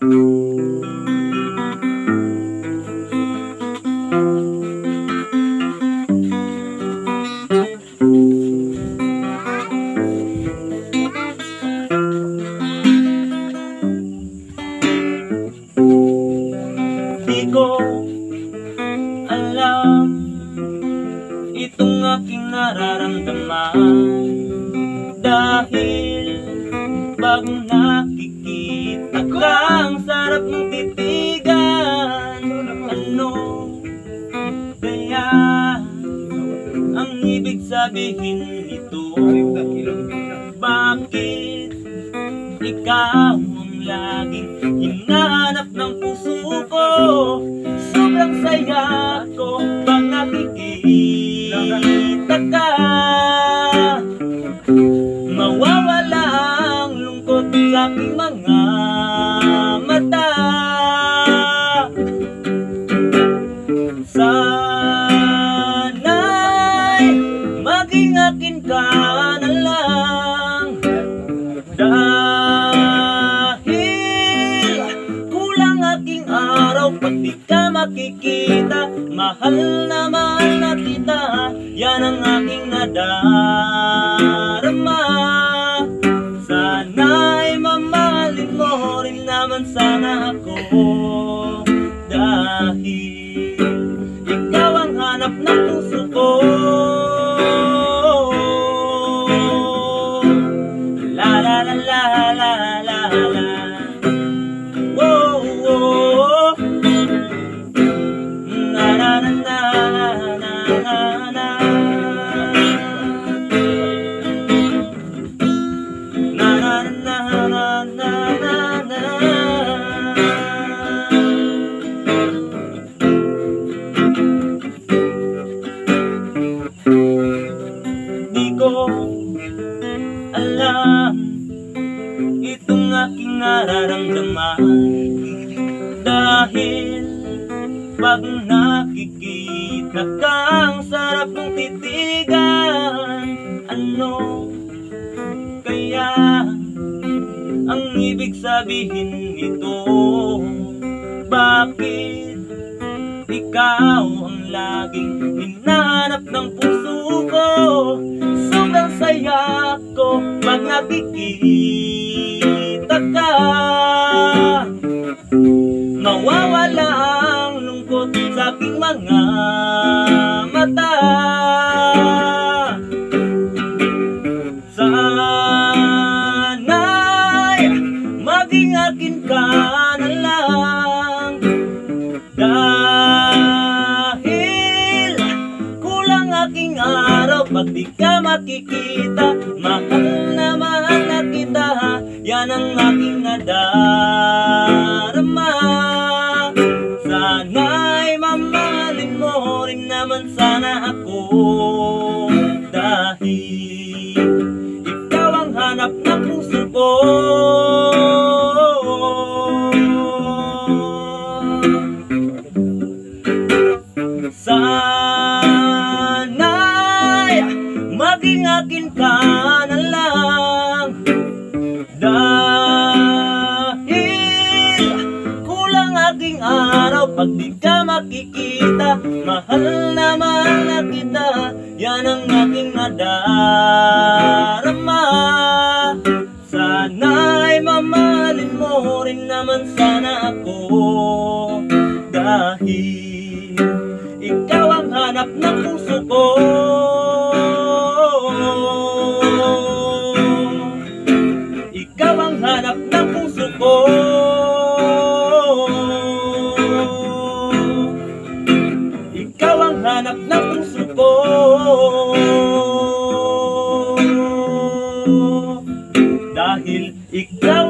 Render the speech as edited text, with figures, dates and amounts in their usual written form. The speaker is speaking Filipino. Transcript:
Di ko alam itong aking nararamdaman, dahil bagong nakikita ka, ang sarap mong titigan. Ano kaya ang ibig sabihin nito? Bakit ikaw ang laging hinahanap ng puso ko? Sobrang saya ko pag nakikita ka. Mawawala ang lungkot sa aking mga mata. Sana'y maging akin ka na lang, dahil kulang aking araw pag di ka makikita. Mahal na kita, yan ang aking nadarama. Sana'y mamahalin mo rin naman sana ako, dahil ikaw ang hanap ng puso ko. La la la la la la la. Whoa, whoa. Na na na na na na na. Na na na na na na na. Di ko alam itong aking nararamdaman, dahil pag nakikita ka, ang sarap mong titigan. Ano kaya ang ibig sabihin nito? Bakit ikaw ang laging hinahanap ng puso ko? Sobrang saya ko pag nakikita ka. Mawawala ang lungkot sa aking mga mata. Sana'y maging akin ka na lang, dahil kulang aking araw pag di ka makikita. Mahal na kita, yan ang aking nadarama. Sana'y mamahalin mo rin naman sana ako, dahil ikaw ang hanap ng puso ko. Sana'y maging akin ka na lang, dahil kulang aking araw pag di ka makikita. Mahal na kita, yan ang aking nadarama. Sana'y mamahalin mo rin naman sana ako, dahil ikaw ang hanap ng puso ko. Ikaw ang hanap ng puso ko. Ikaw ang hanap ng puso ko. Dahil ikaw